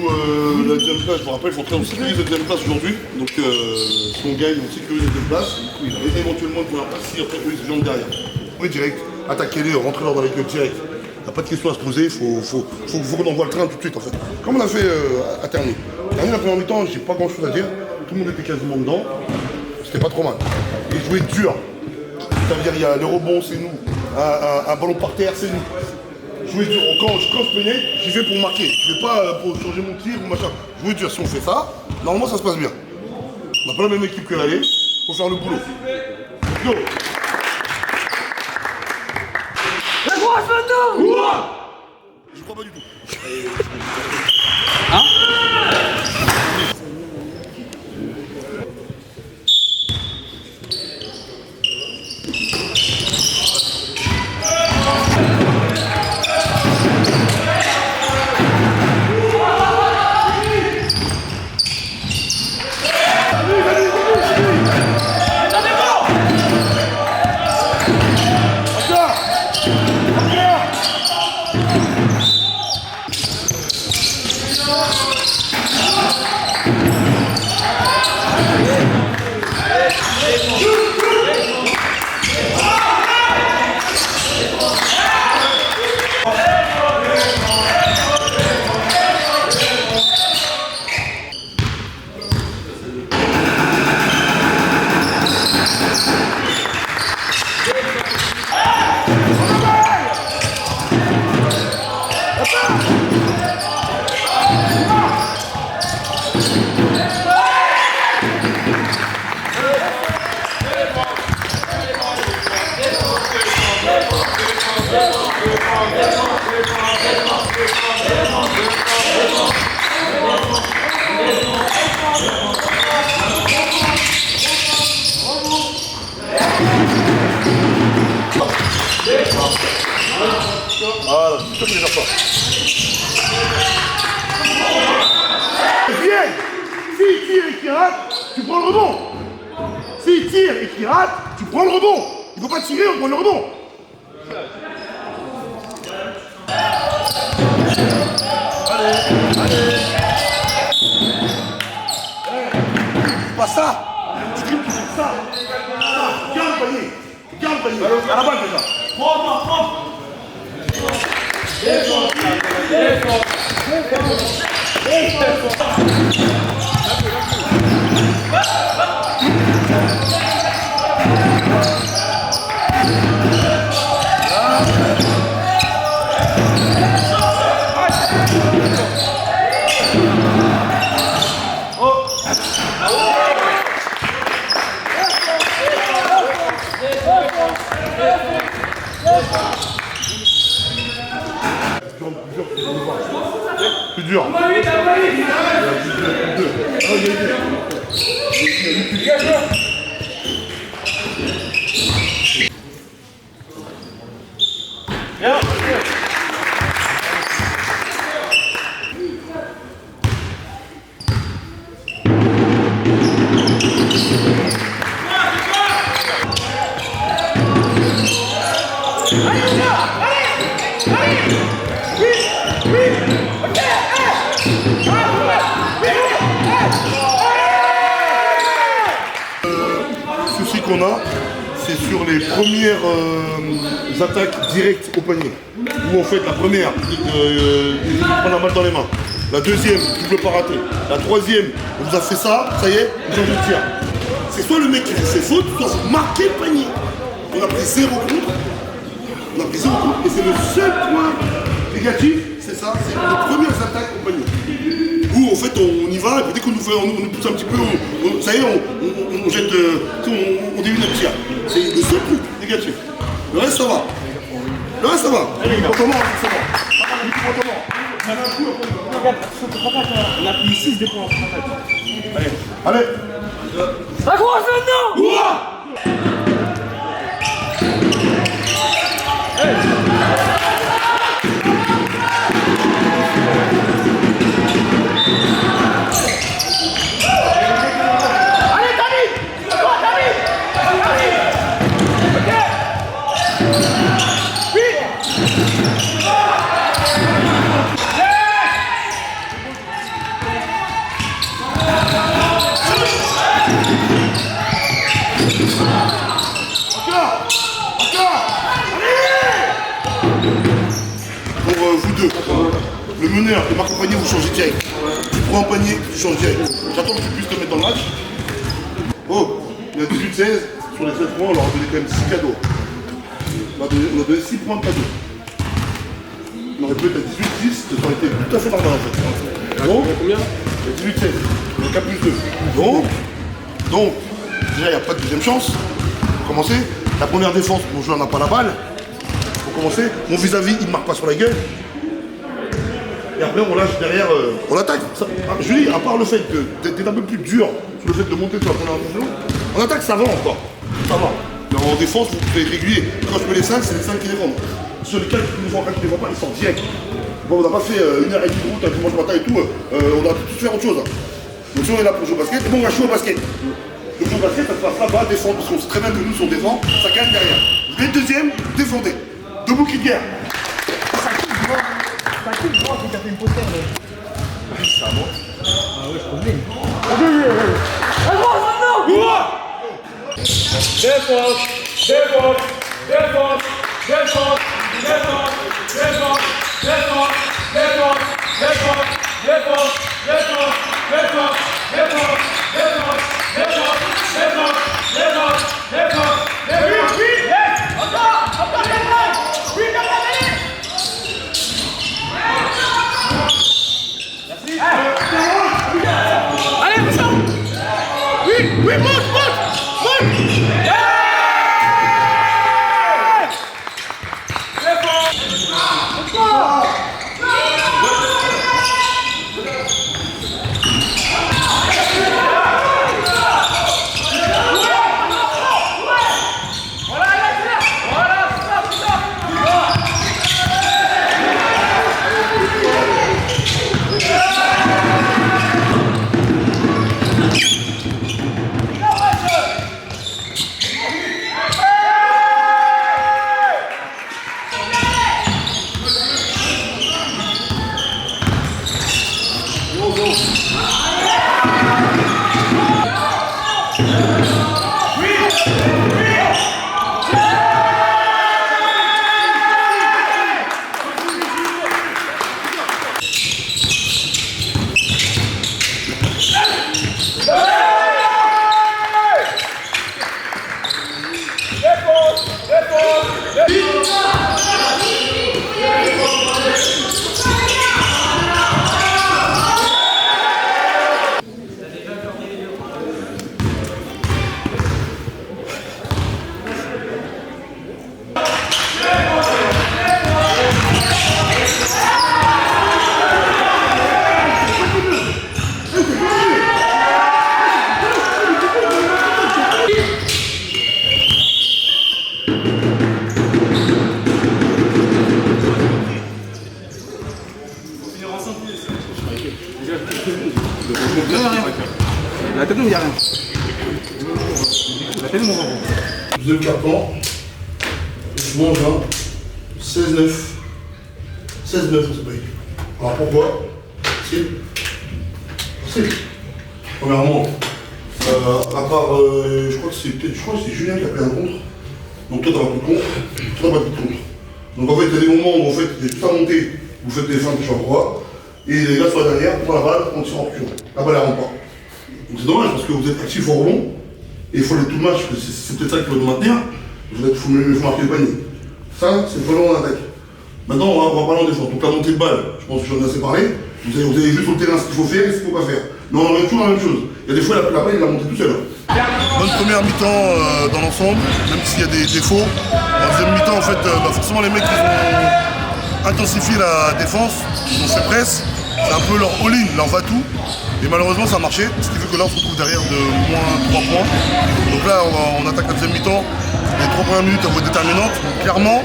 joue la deuxième place, je me rappelle, ils vont sécuriser la deuxième place aujourd'hui. Donc si on gagne, on sécurise la deuxième place. Et éventuellement une première place, si après eux ils se jambent derrière. Oui, direct, attaquez-les, rentrez-leur dans les gueules direct. Il n'y a pas de question à se poser, il faut qu'on envoie le train tout de suite en fait. Comme on a fait à Terni. Terni, la première mi-temps, j'ai pas grand chose à dire. Tout le monde était quasiment dedans. C'était pas trop mal. Ils jouaient dur. C'est-à-dire, il y a les rebonds, c'est nous. Un ballon par terre, c'est nous. Jouer dur. Quand je peignais, j'y vais pour marquer. Je vais pas pour changer mon tir ou machin. Jouer dur, si on fait ça, normalement ça se passe bien. On n'a pas la même équipe que l'année. Faut faire le boulot. Go. Je crois pas du tout. Hein? Voilà, c'est ça que les enfants. S'il tire et qu'il rate, tu prends le rebond. S'il tire et qu'il rate, tu prends le rebond. Il ne faut pas tirer, on prend le rebond. Allez. C'est pas ça. Tu dribbles, tu fais ça. Garde le panier. Garde le panier. À la balle déjà. Prends. Plus dur. Le souci qu'on a, c'est sur les premières attaques directes au panier. Où en fait la première, il prend la balle dans les mains. La deuxième, il ne peut pas rater. La troisième, on vous a fait ça, ça y est, vous en tir. C'est soit le mec qui fait ses fautes, soit vous marquez le panier. On a pris 0 contre. Et c'est le seul point négatif, c'est ça, c'est les premières attaques au panier. Où en fait on y va, et puis dès qu'on nous pousse un petit peu, ça y est, on jette, on débute notre tir. C'est le seul truc négatif. Le reste ça va. Comportement, c'est bon. On a pris 6 défenses. Allez. Ça commence maintenant. 2. Le meneur, le marque au panier, vous changez direct. Tu prends un panier, tu changes direct. J'attends que tu puisses te mettre dans le match. Oh, il y a 18-16. Sur les 7 points, on leur a donné quand même 6 cadeaux. On a donné 6 points de cadeaux. On aurait pu être à 18-10, ça aurait été tout à fait normal en fait. Donc, Combien? 18-16. Donc, à plus 2. Donc, déjà, il n'y a pas de deuxième chance. Pour commencer, la première défense, mon joueur n'a pas la balle. Pour commencer, mon vis-à-vis, il ne marque pas sur la gueule. Et après, on lâche derrière, on attaque. Julie, à part le fait d'être un peu plus dur sur le fait de monter sur la première défense, en attaque, ça va encore. Ça va. Mais en défense, vous pouvez régulier. Quand je mets les 5, c'est les 5 qui défendent. Sur les 4 qui défendent, qui ne défendent pas, ils sortent direct. Bon, on n'a pas fait 1h30 de route, un dimanche matin et tout. On doit tous faire autre chose. Hein. Donc si on est là pour jouer au basket, bon, on va jouer au basket. Donc jouer au basket, ça se passe là-bas, défendre, parce qu'on sait très bien que nous, si on défend, ça gagne derrière. Vous êtes deuxième, défendez. Debout qui de guerre. T'as qui le droit qui a fait une poster là? Ça va. Ah ouais, je connais. Avance maintenant! Défense, défense, défense, défense, défense, défense, défense, défense, défense, défense, défense, défense, défense, défense, défense, défense, défense, défense, défense. Oui, yes! Encore, défense! Oui, allez, puissant! Oui, oui, monte! La tête, il n'y a rien. La tête, mon enfant. Deuxième carton. Je mange un 16-9. 16-9, on se paye. Alors pourquoi? C'est. Premièrement, à part, je crois que c'est Julien qui a pris un contre. Donc toi, t'as pas pris de contre. Toi, t'as pas pris de contre. Donc en fait, il y a des moments où en fait, il y a tout à monter. Vous faites des feintes, je sais pas pourquoi. Et les gars sur la dernière, on prend la balle, on tire en reculons. La balle, elle rentre pas. Donc c'est dommage parce que vous êtes actif au rebond. Et il faut aller tout le match, parce que c'est peut-être ça qui va nous maintenir. Il faut marquer le panier. Ça, c'est le problème en attaque. Maintenant, on va parler en défense. Donc la montée de balle, je pense que j'en ai assez parlé. Vous avez vu sur le terrain ce qu'il faut faire et ce qu'il ne faut pas faire. Mais on aurait toujours la même chose. Il y a des fois, la balle, il l'a montée tout seul. Bonne première mi-temps dans l'ensemble, même s'il y a des défauts. En deuxième mi-temps, en fait, forcément, les mecs, ils ont intensifié la défense. Ils ont fait presse. C'est un peu leur all-in, leur va-tout. Et malheureusement, ça a marché. Ce qui fait que là, on se retrouve derrière de moins 3 points. Donc là, on attaque la deuxième mi-temps. Les 3 premières minutes, elles vont être déterminantes. Clairement,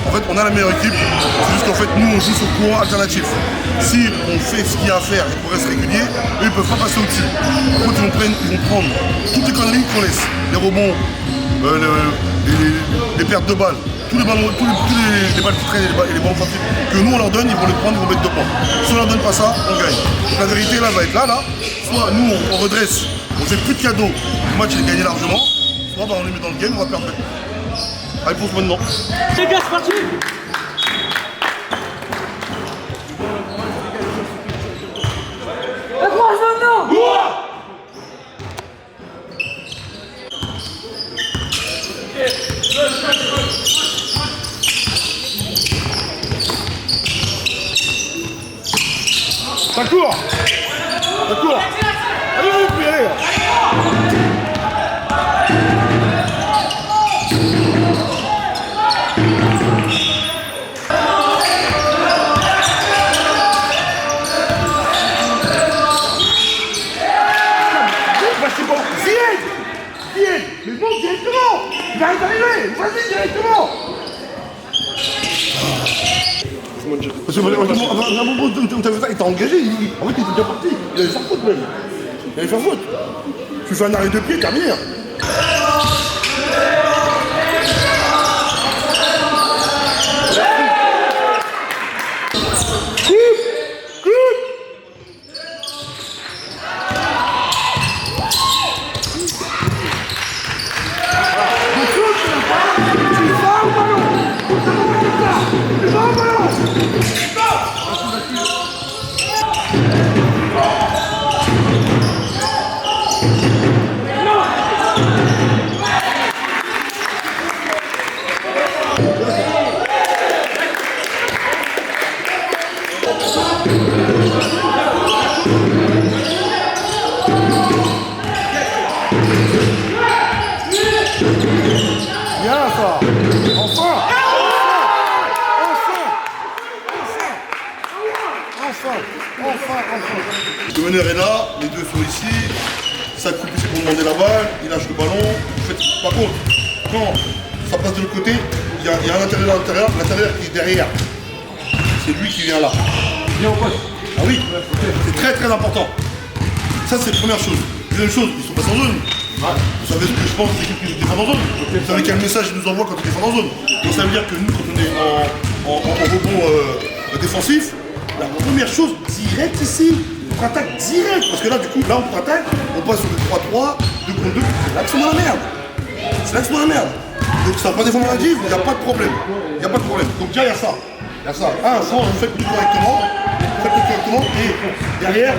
en fait, on a la meilleure équipe. C'est juste qu'en fait, nous, on joue sur le courant alternatif. Si on fait ce qu'il y a à faire et qu'on reste régulier, eux, ils ne peuvent pas passer au-dessus. Par contre, ils vont prendre toutes les conneries qu'on laisse. Les rebonds, les pertes de balles, tous les balles qui traînent et les ballons offensifs que nous, on leur donne, ils vont les prendre, ils vont mettre 2 points. Si on leur donne pas ça, on gagne. Donc la vérité, là, va être là. Soit nous, on redresse, on fait plus de cadeaux, le match est gagné largement, soit on les met dans le game, on va perdre. Réponse maintenant. Les gars, c'est parti! Ça court. Ça court. Allez, allez. C'est bon. Zied. Mais bon, directement. Il va d'arriver. Vas-y, directement. Parce que à un moment où t'as fait ça, il t'a engagé, en fait il était déjà parti, il allait faire faute même. Il allait faire faute. Tu fais un arrêt de pied, terminé. Bien ça. Enfin. Le meneur est là, les deux sont ici. Ça coupe ici pour demander la balle, il lâche le ballon. Par contre, quand ça passe de l'autre côté, il y a un intérieur à l'intérieur, l'intérieur qui est derrière. C'est lui qui vient là. Viens au poste. Ah oui, c'est très très important. Ça c'est la première chose. Deuxième chose, ils sont pas en zone. Vous savez ce que je pense des équipes qui défendent en zone. Vous savez quel message ils nous envoient quand ils défendent en zone. Donc ça veut dire que nous, quand on est en rebond défensif, la première chose, direct ici, on attaque direct. Parce que là, du coup, là on attaque, on passe sur le 3-3, 2 contre 2, c'est là que c'est dans la merde. C'est là que c'est dans la merde. Donc ça va pas défendre la div, il n'y a pas de problème. Il n'y a pas de problème. Donc déjà, il y a ça. Il y a ça. Ça, vous faites tout correctement. Et derrière,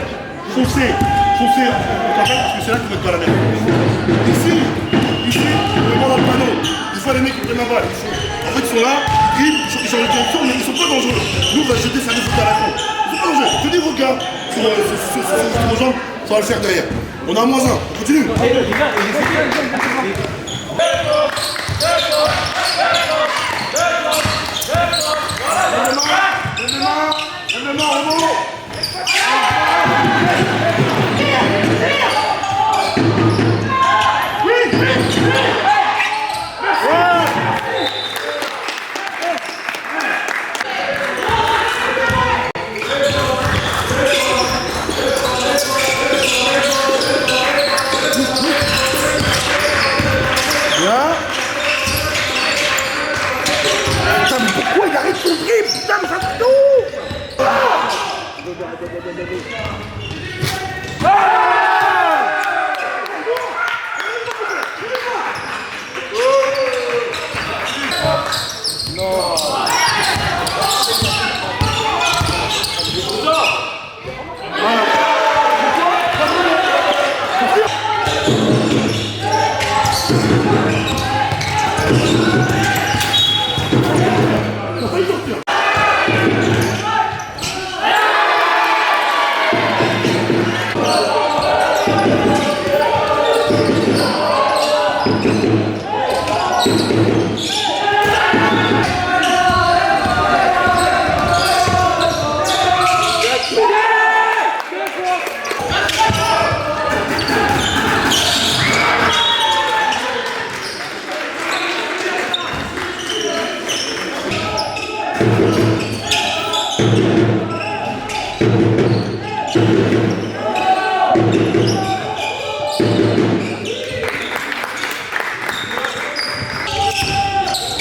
foncez parce que c'est là que vous êtes dans la merde. Ici, on demande un panneau. Des fois, les mecs qui prennent la balle, en fait, ils sont là, ils dribblent, ils changent de direction, mais ils sont pas dangereux. Nous, on va jeter ça des foot à la con. Ils sont pas dangereux. Je dis vos gars, sur vos jambes, ça va le faire derrière. On a un -1, on continue. Putain, mais pourquoi il arrête son dribble? Putain, mais ça fait tout!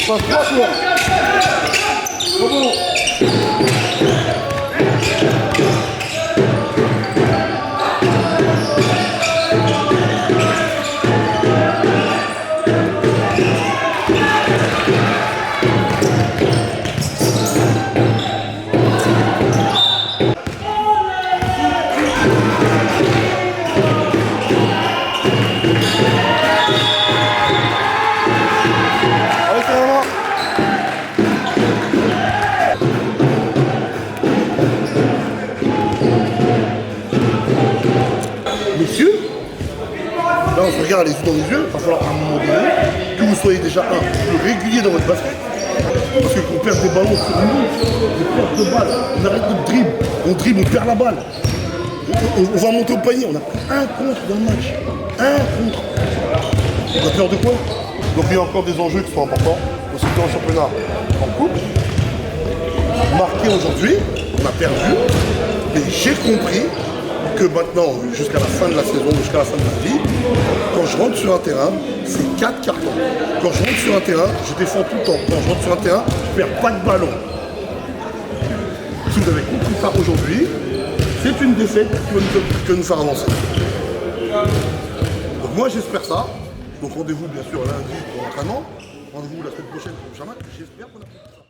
Passe 3 tours. Bravo. on se regarde les yeux dans les yeux, il va falloir à un moment donné que vous soyez déjà plus régulier dans votre basket. Parce que quand on perd des ballons sur nous, on perd de balles, on arrête de dribble, on perd la balle. On va monter au panier, on a pris un contre dans le match. Un contre. On a peur de quoi? Donc il y a encore des enjeux qui sont importants, aussi bien en championnat qu'en coupe. Marqué aujourd'hui, on a perdu, mais j'ai compris que maintenant, jusqu'à la fin de la saison, jusqu'à la fin de ma vie, quand je rentre sur un terrain, c'est 4 cartons. Quand je rentre sur un terrain, je défends tout le temps. Quand je rentre sur un terrain, je ne perds pas de ballon. Si vous avez compris ça aujourd'hui, c'est une défaite qui va nous faire avancer. Donc moi j'espère ça. Donc rendez-vous bien sûr lundi pour l'entraînement. Rendez-vous la semaine prochaine pour le prochain match. J'espère qu'on a compris ça.